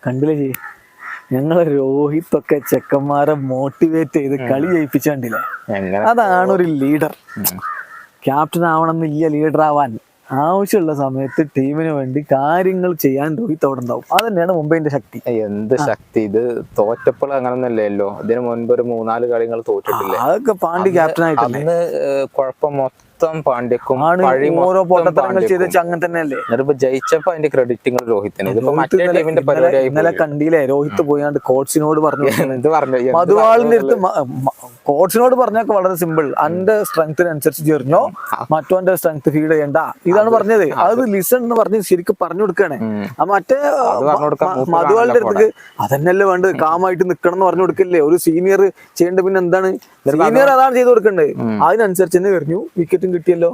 കണ്ടില്ലേ ചെയ്യ്, ഞങ്ങളെ രോഹിത്തൊക്കെ ചെക്കന്മാരെ മോട്ടിവേറ്റ് ചെയ്ത് കളി ജയിപ്പിച്ചാണ്ടില്ലേ. അതാണ് ഒരു ലീഡർ. ക്യാപ്റ്റൻ ആവണമെന്നില്ല, ലീഡർ ആവാൻ ആവശ്യമുള്ള സമയത്ത് ടീമിന് വേണ്ടി കാര്യങ്ങൾ ചെയ്യാൻ രോഹിത് അവിടെ ഉണ്ടാവും. അത് തന്നെയാണ് മുംബൈന്റെ ശക്തി. എന്ത് ശക്തി! ഇത് തോറ്റപ്പോൾ അങ്ങനൊന്നല്ലല്ലോ, ഇതിന് മുൻപ് ഒരു 3-4 കളികൾ തോറ്റിട്ടില്ലേ. അതൊക്കെ പാണ്ഡ്യ ക്യാപ്റ്റൻ ആയിട്ടല്ലേ. അന്ന് കുഴപ്പം മൊത്തം പാണ്ഡ്യക്കും ഓരോ പോട്ടത്തരങ്ങൾ ചെയ്ത് അങ്ങനെ തന്നെയല്ലേ. എന്നിട്ടിപ്പോ ജയിച്ചപ്പോ അതിന്റെ ക്രെഡിറ്റുകൾ രോഹിത്തിന്. ഇതിപ്പോ മറ്റേ ടീമിന്റെ പരിപാടിയായി. ഇന്നലെ കണ്ടില്ലേ രോഹിത് പോയാണ്ട് കോച്ചിനോട് പറഞ്ഞു, മധുവാളിന്റെ അടുത്ത് കോച്ചിനോട് പറഞ്ഞൊക്കെ വളരെ സിമ്പിൾ. അന്റെ സ്ട്രെങ്ത്തിനനുസരിച്ച് ചേർന്നോ, മറ്റോന്റെ സ്ട്രെങ്ത് ഫീഡ് ചെയ്യണ്ട, ഇതാണ് പറഞ്ഞത്. അത് ലിസൺ എന്ന് പറഞ്ഞ് ശരിക്കും പറഞ്ഞു കൊടുക്കുകയാണ്. മറ്റേ മധുവാളിന്റെ അടുത്തേക്ക് അതന്നെയല്ലേ വേണ്ടത്, കാമായിട്ട് നിക്കണം എന്ന് പറഞ്ഞു കൊടുക്കല്ലേ. ഒരു സീനിയർ ചെയ്യേണ്ട പിന്നെ എന്താണ്, സീനിയർ അതാണ് ചെയ്ത് കൊടുക്കേണ്ടത്. അതിനനുസരിച്ച് തന്നെ എറിഞ്ഞു, വിക്കറ്റും കിട്ടിയല്ലോ,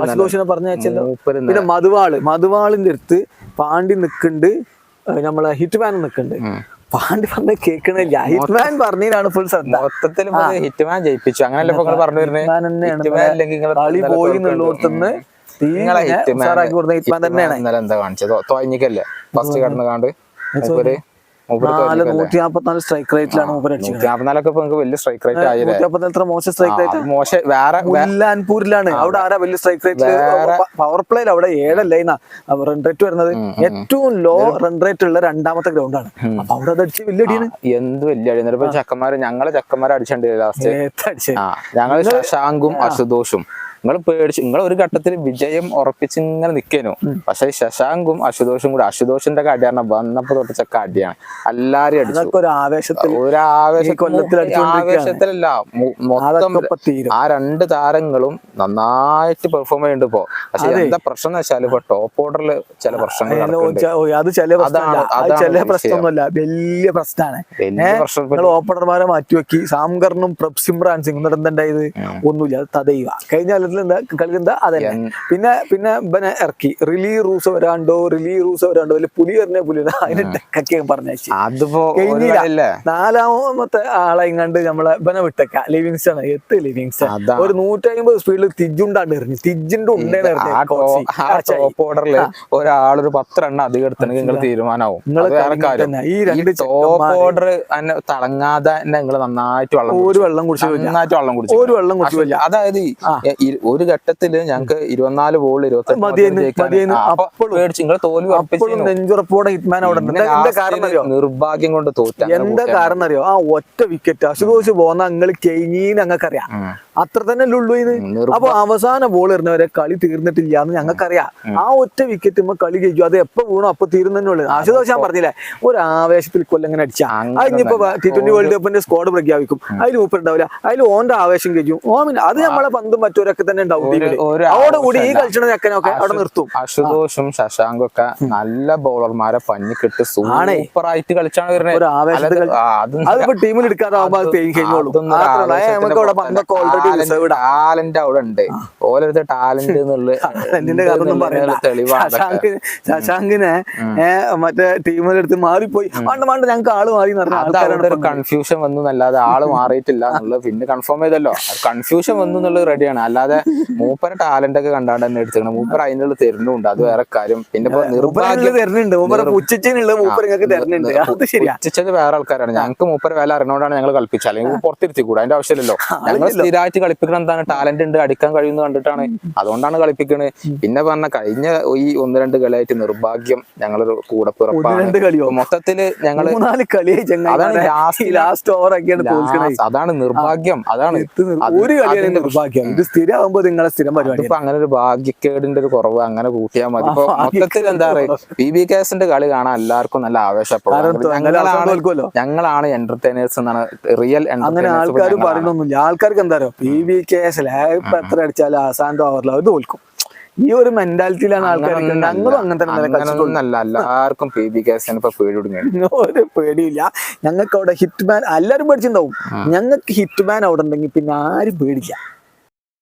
അശുതോഷിനെ പറഞ്ഞയച്ചല്ലോ. പിന്നെ മധുവാളിന്റെ അടുത്ത് പാണ്ഡ്യ നിക്കുന്നുണ്ട്, നമ്മളെ ഹിറ്റ്മാൻ നിക്കുന്നുണ്ട്. പാണ്ഡ്യ പറഞ്ഞ കേൾക്കണില്ല, ഹിറ്റ്മാൻ പറഞ്ഞതിനാണ് ഫുൾ ശ്രദ്ധ. മൊത്തത്തിൽ ഹിറ്റ്മാൻ ജയിപ്പിച്ചു, അങ്ങനല്ലേ കളി പോയി എന്നുള്ളോടത്തുനിന്ന് ഹിറ്റ്മാൻ തന്നെയാണ്. എന്താ കാണിച്ചത്, തോന്നിക്കല്ലേ ഫസ്റ്റ് കടന്നു കാണ്ട് 144 സ്ട്രൈക്ക് റേറ്റിലാണ് മൂപ്പർ അടിച്ചത്. 144 വലിയ സ്ട്രൈക്ക് റേറ്റ് ആയില്ലേ. 144 മോശം സ്ട്രൈക്ക് റേറ്റ് മോശം. വേറെ മുല്ലാൻപൂരിലാണ്, അവിടെ ആരാ വലിയ സ്ട്രൈക്ക് റേറ്റ്. പവർ പ്ലേയിൽ അവിടെ 7 റൺ റേറ്റ് വരുന്നത്. ഏറ്റവും ലോ റൺ റേറ്റ് ഉള്ള 2ാമത്തെ ഗ്രൗണ്ടാണ്. അപ്പൊ അവിടെ അത് അടിച്ച് വലിയ അടിയാണ്. എന്ത് വലിയ അടി! ഇപ്പൊ ഞങ്ങളെ ചെക്കന്മാരെ അടിച്ചിട്ടുണ്ട് ലാസ്റ്റ്. ഞങ്ങള് ശശാങ്കും അശുതോഷും. നിങ്ങൾ പേടിച്ചു, നിങ്ങൾ ഒരു ഘട്ടത്തിൽ വിജയം ഉറപ്പിച്ച് ഇങ്ങനെ നിൽക്കേനു. പക്ഷെ ശശാങ്കും അശുതോഷും കൂടി, അശുതോഷിന്റെ ഒക്കെ അടിയാണ് വന്നപ്പോ തൊട്ട് ചെക്ക അടിയാണ്. എല്ലാരും അടിച്ചു. ആവേശത്തിലല്ല, മൊത്തം ആ 2 താരങ്ങളും നന്നായിട്ട് പെർഫോം ചെയ്യുന്നുണ്ട് ഇപ്പോ. പക്ഷെ എന്താ പ്രശ്നം എന്ന് വെച്ചാൽ ഇപ്പൊ ടോപ്പ് ഓർഡറിൽ ചില പ്രശ്നങ്ങൾ പ്രശ്നമൊന്നുമല്ല, വലിയ പ്രശ്നമാണ്. ഓപ്പണർമാരെ മാറ്റിവെക്കി സാംകറിനും സിമ്രാൻ സിംഗ് എന്തുണ്ടായത് ഒന്നുമില്ല. തദൈവ കഴിഞ്ഞ കളി എന്താ അതല്ലേ. പിന്നെ ഇവനെ ഇറക്കി റിലീ റൂസ് വരാണ്ടോ വലിയ പുലി പറഞ്ഞ പുലിയുടെ അതിനെ ടെക്കൊക്കെ പറഞ്ഞയച്ചു. 4ാമത്തെ ആളെ ഇങ്ങാണ്ട് നമ്മളെ ഇവനെ വിട്ടേക്ക ലിവിങ്സ്റ്റൺ. ലിവിങ്സ്റ്റൺ ഒരു 150 സ്പീഡിൽ തിജുണ്ടാണ്ട് എറിഞ്ഞു. തിജിന്റെ ഓർഡറില് ഒരാളൊരു 10 റൺ അധികം എടുത്തിട്ടുണ്ടെങ്കിൽ നിങ്ങൾ തീരുമാനമാവും. ഈ 2 ടോപ്പ് ഓർഡർ തളങ്ങാതെ നിങ്ങൾ നന്നായിട്ട് വെള്ളം കുടിച്ചില്ല. അതായത് ഒരു ഘട്ടത്തില് ഞങ്ങക്ക് 24 ബോൾ 28 നെഞ്ചുറപ്പോടെ ഹിറ്റ്മാൻ അവിടെ നിർഭാഗ്യം കൊണ്ട് തോറ്റ. എന്താ കാരണം അറിയോ, ആ ഒറ്റ വിക്കറ്റ് അശുതോഷ് പോന്ന നിങ്ങൾ കഴിഞ്ഞീന്ന് ഞങ്ങൾക്കറിയാം. അത്ര തന്നെ ഉള്ളൂ ഇത്. അപ്പൊ അവസാന ബോൾ എറിഞ്ഞവരെ കളി തീർന്നിട്ടില്ല എന്ന് ഞങ്ങൾക്കറിയാം. ആ ഒറ്റ വിക്കറ്റ് കളി കഴിക്കും. അത് എപ്പോ വീണോ അപ്പൊ തീരുന്നതന്നെ. ആശുതോഷ് ഞാൻ പറഞ്ഞില്ലേ, ഒരു ആവേശത്തിൽ കൊല്ലങ്ങനെ അടിച്ചാ അതിനിപ്പോ T20 വേൾഡ് കപ്പിന്റെ സ്ക്വാഡ് പ്രഖ്യാപിക്കും. അതിൽ മൂപ്പരുണ്ടാവില്ല, അതിൽ ഓന്റെ ആവേശം കഴിക്കും. അത് നമ്മളെ പന്തും മറ്റൊരൊക്കെ തന്നെ ഉണ്ടാവും. അതോടുകൂടി ഈ കളിച്ചിട ചെക്കനൊക്കെ അവിടെ നിർത്തും. അശുതോഷും ശശാങ്കും ഒക്കെ നല്ല ബൗളർമാരെ പഞ്ഞിക്കിട്ട് സൂപ്പറായിട്ട് കളിച്ചാണ് വരുന്നത്. ഒരു ആവേശത്തിൽ അതിപ്പോ ടീമിൽ എടുക്കാതാവുമ്പോ കഴിഞ്ഞോളൂ. ടാലന്റ് അവിടെ ഉണ്ട്, ഓരോരുത്തർ ടാലന്റ് എന്നുള്ള തെളിവാണ്. ശശാങ്കിനെ മറ്റേ ടീമിലെടുത്ത് മാറിപ്പോയി, പണ്ട് ഞങ്ങൾക്ക് ആള് മാറി ഒരു കൺഫ്യൂഷൻ വന്നു എന്നല്ലാതെ ആള് മാറിയിട്ടില്ല എന്നുള്ളത് പിന്നെ കൺഫേം ചെയ്തല്ലോ. കൺഫ്യൂഷൻ വന്നു എന്നുള്ളത് റെഡിയാണ്. അല്ലാതെ മൂപ്പര ടാലന്റ് ഒക്കെ കണ്ടാണ്ട് തന്നെ എടുത്തിക്കണം. മൂപ്പർ അതിനുള്ള തരുന്നുണ്ട്, അത് വേറെ കാര്യം. പിന്നെ ഉച്ചത് വേറെ ആൾക്കാരാണ്. ഞങ്ങൾക്ക് മൂപ്പര വില അറിഞ്ഞോണ്ടാണ് ഞങ്ങൾ കളിപ്പിച്ചത്. അല്ലെങ്കിൽ പുറത്തിരുത്തി കൂടെ, അതിന്റെ ആവശ്യമില്ലല്ലോ. ഞങ്ങൾ സ്ഥിരമായിട്ട് കളിപ്പിക്കണം. എന്താണ് ടാലന്റ് ഉണ്ട്, അടിക്കാൻ കഴിയുന്ന കണ്ടിട്ടാണ്, അതുകൊണ്ടാണ് കളിപ്പിക്കണത്. പിന്നെ പറഞ്ഞ കഴിഞ്ഞ ഈ 1-2 കളിയായിട്ട് നിർഭാഗ്യം ഞങ്ങളൊരു കൂടെ പിറപ്പാണ്. മൊത്തത്തില് ഞങ്ങള് അതാണ് നിർഭാഗ്യം. അതാണ് ഒരു കളിയാണ് നിർഭാഗ്യം. ഇത് സ്ഥിരമാകുമ്പോ നിങ്ങളെ സ്ഥിരം പരിപാടി. ഇപ്പൊ അങ്ങനെ ഒരു ഭാഗ്യക്കേടിന്റെ ഒരു കുറവ് അങ്ങനെ കൂട്ടിയാൽ മതി. ഇപ്പൊ മൊത്തത്തിൽ എന്താ പറയുക, PBKSന്റെ കളി കാണാൻ എല്ലാവർക്കും നല്ല ആവേശപ്പെടും. ഞങ്ങളാണ് എന്റർടൈനേഴ്സ് എന്നാണ് റിയൽ. അങ്ങനെ ആൾക്കാർ പറയണൊന്നുമില്ല. ആൾക്കാർക്ക് എന്താ പറയുക, PBKS ഇപ്പൊ എത്ര അടിച്ചാലും അവസാനത്തെ ഓവറിൽ അവർ തോൽക്കും. ഈ ഒരു മെന്റാലിറ്റിയിലാണ് ആൾക്കാർ. ഞങ്ങളും അങ്ങനെ തന്നെ. എല്ലാവർക്കും PBKSന് ഇപ്പൊ പേടി ഒരു പേടിയില്ല. ഞങ്ങൾക്ക് അവിടെ ഹിറ്റ്മാൻ എല്ലാരും പേടിച്ചിട്ടുണ്ടാവും. ഞങ്ങൾക്ക് ഹിറ്റ്മാൻ അവിടെ ഉണ്ടെങ്കിൽ പിന്നെ ആരും പേടില്ല.